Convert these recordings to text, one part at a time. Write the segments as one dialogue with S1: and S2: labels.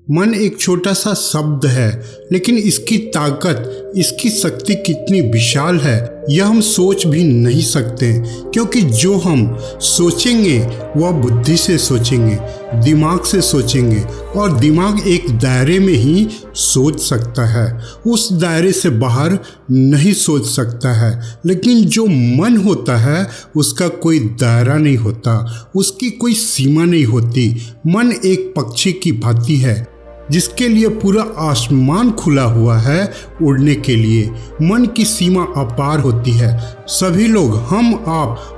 S1: मन एक छोटा सा शब्द है, लेकिन इसकी ताकत, इसकी शक्ति कितनी विशाल है यह हम सोच भी नहीं सकते। क्योंकि जो हम सोचेंगे वह बुद्धि से सोचेंगे, दिमाग से सोचेंगे, और दिमाग एक दायरे में ही सोच सकता है, उस दायरे से बाहर नहीं सोच सकता है। लेकिन जो मन होता है उसका कोई दायरा नहीं होता, उसकी कोई सीमा नहीं होती। मन एक पक्षी की भांति है जिसके लिए पूरा आसमान खुला हुआ है उड़ने के लिए। मन की सीमा अपार होती है। सभी लोग,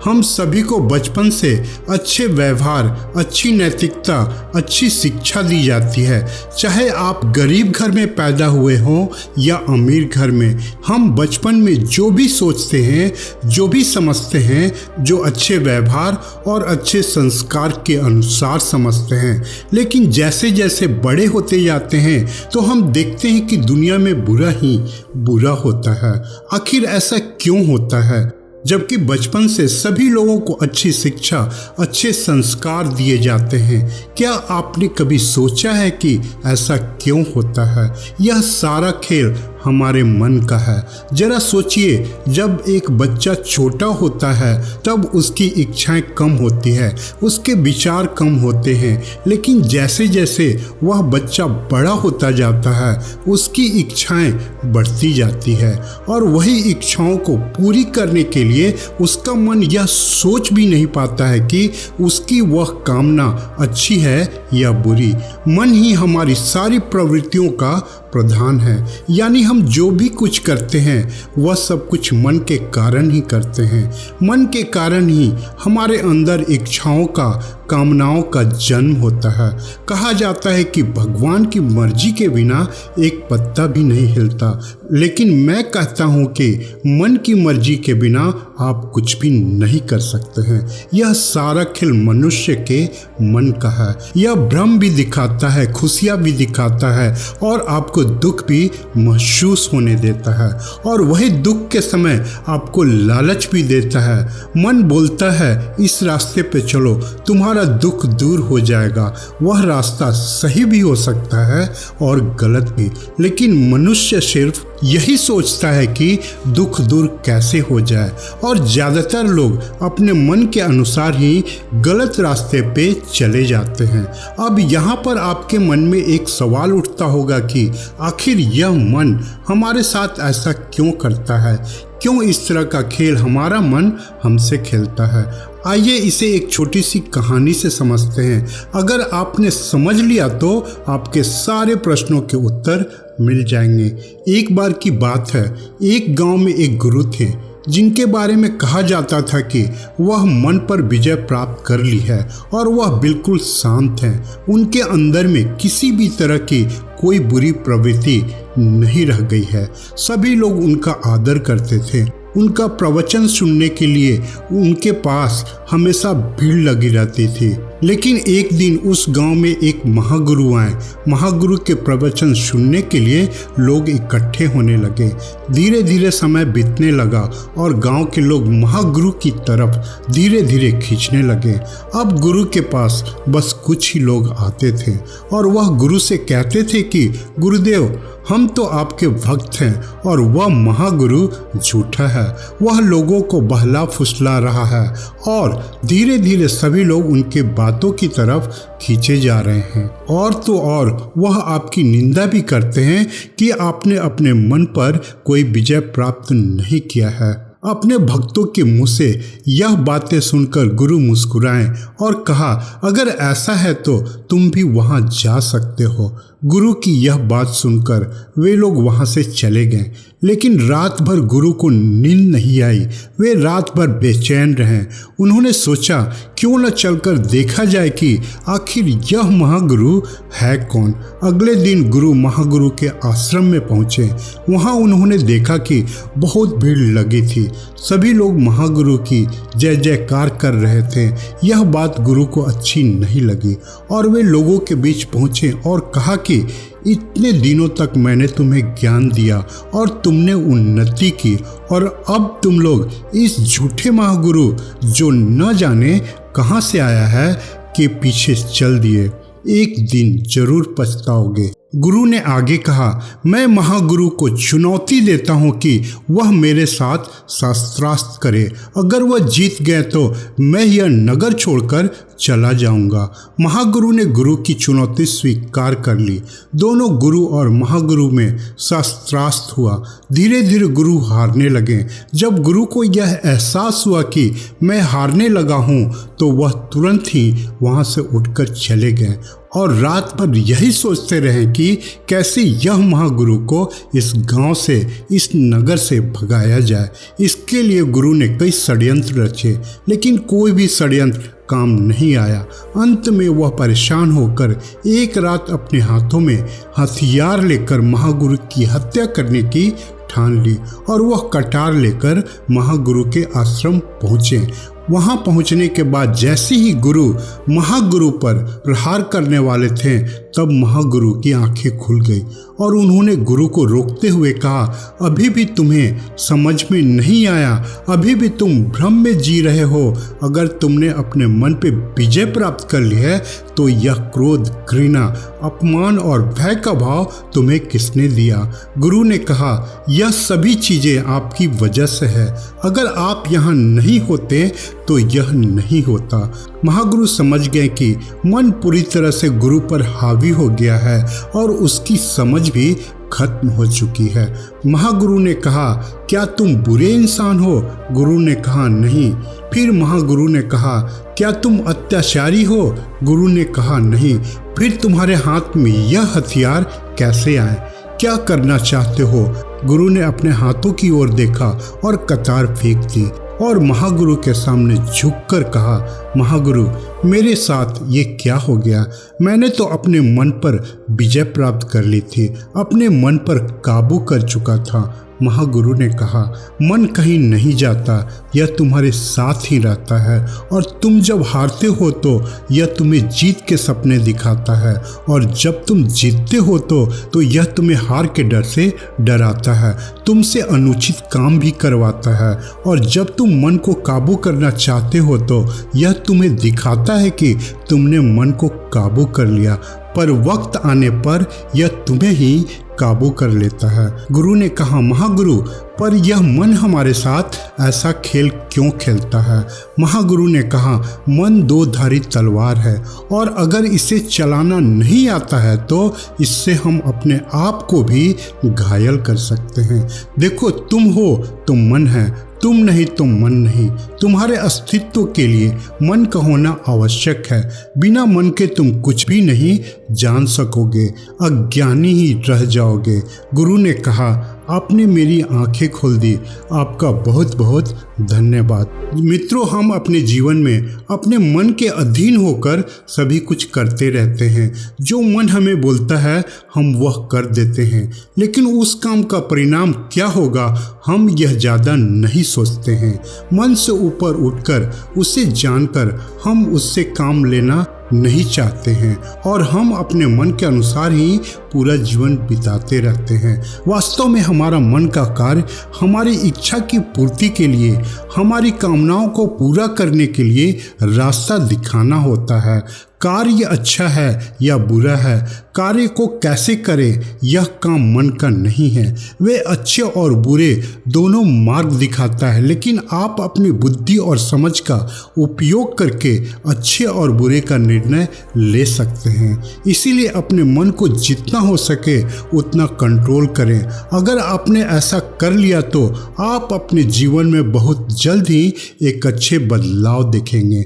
S1: हम सभी को बचपन से अच्छे व्यवहार, अच्छी नैतिकता, अच्छी शिक्षा दी जाती है। चाहे आप गरीब घर में पैदा हुए हों या अमीर घर में, हम बचपन में जो भी सोचते हैं, जो भी समझते हैं, जो अच्छे व्यवहार और अच्छे संस्कार के अनुसार समझते हैं। लेकिन जैसे जैसे बड़े होते जाते हैं तो हम देखते हैं कि दुनिया में बुरा ही बुरा होता है। आखिर ऐसा क्यों होता है? जबकि बचपन से सभी लोगों को अच्छी शिक्षा, अच्छे संस्कार दिए जाते हैं। क्या आपने कभी सोचा है कि ऐसा क्यों होता है? यह सारा खेल हमारे मन का है। जरा सोचिए, जब एक बच्चा छोटा होता है तब उसकी इच्छाएं कम होती है, उसके विचार कम होते हैं। लेकिन जैसे जैसे वह बच्चा बड़ा होता जाता है उसकी इच्छाएं बढ़ती जाती है, और वही इच्छाओं को पूरी करने के लिए उसका मन यह सोच भी नहीं पाता है कि उसकी वह कामना अच्छी है या बुरी। मन ही हमारी सारी प्रवृत्तियों का प्रधान है। यानी हम जो भी कुछ करते हैं वह सब कुछ मन के कारण ही करते हैं। मन के कारण ही हमारे अंदर इच्छाओं का, कामनाओं का जन्म होता है। कहा जाता है कि भगवान की मर्जी के बिना एक पत्ता भी नहीं हिलता, लेकिन मैं कहता हूँ कि मन की मर्जी के बिना आप कुछ भी नहीं कर सकते हैं। यह सारा खेल मनुष्य के मन का है। यह भ्रम भी दिखाता है, खुशियाँ भी दिखाता है, और आपको दुख भी महसूस होने देता है, और वही दुख के समय आपको लालच भी देता है। मन बोलता है इस रास्ते पे चलो, तुम्हारा दुख दूर हो जाएगा। वह रास्ता सही भी हो सकता है और गलत भी, लेकिन मनुष्य सिर्फ यही सोचता है कि दुख दूर कैसे हो जाए, और ज़्यादातर लोग अपने मन के अनुसार ही गलत रास्ते पे चले जाते हैं। अब यहाँ पर आपके मन में एक सवाल उठता होगा कि आखिर यह मन हमारे साथ ऐसा क्यों करता है? क्यों इस तरह का खेल हमारा मन हमसे खेलता है? आइए इसे एक छोटी सी कहानी से समझते हैं। अगर आपने समझ लिया तो आपके सारे प्रश्नों के उत्तर मिल जाएंगे। एक बार की बात है, एक गांव में एक गुरु थे जिनके बारे में कहा जाता था कि वह मन पर विजय प्राप्त कर ली है और वह बिल्कुल शांत हैं। उनके अंदर में किसी भी तरह की कोई बुरी प्रवृत्ति नहीं रह गई है। सभी लोग उनका आदर करते थे। उनका प्रवचन सुनने के लिए उनके पास हमेशा भीड़ लगी रहती थी। लेकिन एक दिन उस गांव में एक महागुरु आए। महागुरु के प्रवचन सुनने के लिए लोग इकट्ठे होने लगे। धीरे धीरे समय बीतने लगा और गांव के लोग महागुरु की तरफ धीरे धीरे खींचने लगे। अब गुरु के पास बस कुछ ही लोग आते थे और वह गुरु से कहते थे कि गुरुदेव, हम तो आपके भक्त हैं, और वह महागुरु झूठा है। वह लोगों को बहला फुसला रहा है और धीरे धीरे सभी लोग उनके बातों की तरफ खींचे जा रहे हैं। और तो और वह आपकी निंदा भी करते हैं कि आपने अपने मन पर कोई विजय प्राप्त नहीं किया है। अपने भक्तों के मुंह से यह बातें सुनकर गुरु मुस्कुराए और कहा, अगर ऐसा है तो तुम भी वहां जा सकते हो। गुरु की यह बात सुनकर वे लोग वहां से चले गए। लेकिन रात भर गुरु को नींद नहीं आई। वे रात भर बेचैन रहे। उन्होंने सोचा क्यों न चलकर देखा जाए कि आखिर यह महागुरु है कौन। अगले दिन गुरु महागुरु के आश्रम में पहुंचे। वहां उन्होंने देखा कि बहुत भीड़ लगी थी। सभी लोग महागुरु की जय जयकार कर रहे थे। यह बात गुरु को अच्छी नहीं लगी और वे लोगों के बीच पहुंचे और कहा कि इतने दिनों तक मैंने तुम्हें ज्ञान दिया और तुमने उन्नति की, और अब तुम लोग इस झूठे महागुरु जो न जाने कहां से आया है के पीछे चल दिए। एक दिन जरूर पछताओगे। गुरु ने आगे कहा, मैं महागुरु को चुनौती देता हूँ कि वह मेरे साथ शास्त्रास्त्र करे। अगर वह जीत गए तो मैं यह नगर छोड़कर चला जाऊंगा। महागुरु ने गुरु की चुनौती स्वीकार कर ली। दोनों गुरु और महागुरु में शास्त्रास्त्र हुआ। धीरे धीरे गुरु हारने लगे। जब गुरु को यह एहसास हुआ कि मैं हारने लगा हूँ तो वह तुरंत ही वहाँ से उठकर चले गए और रात भर यही सोचते रहे कि कैसे यह महागुरु को इस गांव से, इस नगर से भगाया जाए। इसके लिए गुरु ने कई षड्यंत्र रचे, लेकिन कोई भी षड्यंत्र काम नहीं आया। अंत में वह परेशान होकर एक रात अपने हाथों में हथियार लेकर महागुरु की हत्या करने की ठान ली और वह कटार लेकर महागुरु के आश्रम पहुँचे। वहां पहुंचने के बाद जैसे ही गुरु महागुरु पर प्रहार करने वाले थे तब महागुरु की आंखें खुल गई और उन्होंने गुरु को रोकते हुए कहा, अभी भी तुम्हें समझ में नहीं आया, अभी भी तुम भ्रम में जी रहे हो। अगर तुमने अपने मन पे विजय प्राप्त कर ली है तो यह क्रोध, घृणा, अपमान और भय का भाव तुम्हें किसने दिया? गुरु ने कहा, यह सभी चीजें आपकी वजह से है। अगर आप यहाँ नहीं होते तो यह नहीं होता। महागुरु समझ गए कि मन पूरी तरह से गुरु पर हावी हो गया है और उसकी समझ भी खत्म हो चुकी है। महागुरु ने कहा, क्या तुम बुरे इंसान हो? गुरु ने कहा, नहीं। फिर महागुरु ने कहा, क्या तुम अत्याचारी हो? गुरु ने कहा, नहीं। फिर तुम्हारे हाथ में यह हथियार कैसे आए? क्या करना चाहते हो? गुरु ने अपने हाथों की ओर देखा और कतार फेंक दी और महागुरु के सामने झुककर कहा, महागुरु, मेरे साथ ये क्या हो गया? मैंने तो अपने मन पर विजय प्राप्त कर ली थी, अपने मन पर काबू कर चुका था। महागुरु ने कहा, मन कहीं नहीं जाता, यह तुम्हारे साथ ही रहता है और तुम जब हारते हो तो यह तुम्हें जीत के सपने दिखाता है और जब तुम जीतते हो तो यह तुम्हें हार के डर से डराता है, तुमसे अनुचित काम भी करवाता है और जब तुम मन को काबू करना चाहते हो तो यह तुम्हें दिखाता है कि तुमने मन को काबू कर लिया, पर वक्त आने पर यह तुम्हें ही काबू कर लेता है। गुरु ने कहा, महागुरु, पर यह मन हमारे साथ ऐसा खेल क्यों खेलता है? महागुरु ने कहा, मन दो धारी तलवार है और अगर इसे चलाना नहीं आता है तो इससे हम अपने आप को भी घायल कर सकते हैं। देखो, तुम हो तो मन है, तुम नहीं तो मन नहीं। तुम्हारे अस्तित्व के लिए मन का होना आवश्यक है। बिना मन के तुम कुछ भी नहीं जान सकोगे, अज्ञानी ही रह जाओगे। गुरु ने कहा, आपने मेरी आंखें खोल दी, आपका बहुत बहुत धन्यवाद। मित्रों, हम अपने जीवन में अपने मन के अधीन होकर सभी कुछ करते रहते हैं। जो मन हमें बोलता है हम वह कर देते हैं, लेकिन उस काम का परिणाम क्या होगा हम यह ज़्यादा नहीं सोचते हैं। मन से ऊपर उठकर उसे जानकर हम उससे काम लेना नहीं चाहते हैं और हम अपने मन के अनुसार ही पूरा जीवन बिताते रहते हैं। वास्तव में हमारा मन का कार्य हमारी इच्छा की पूर्ति के लिए, हमारी कामनाओं को पूरा करने के लिए रास्ता दिखाना होता है। कार्य अच्छा है या बुरा है, कार्य को कैसे करें यह काम मन का नहीं है। वे अच्छे और बुरे दोनों मार्ग दिखाता है, लेकिन आप अपनी बुद्धि और समझ का उपयोग करके अच्छे और बुरे का निर्णय ले सकते हैं। इसीलिए अपने मन को जितना हो सके उतना कंट्रोल करें। अगर आपने ऐसा कर लिया तो आप अपने जीवन में बहुत जल्द ही एक अच्छे बदलाव देखेंगे।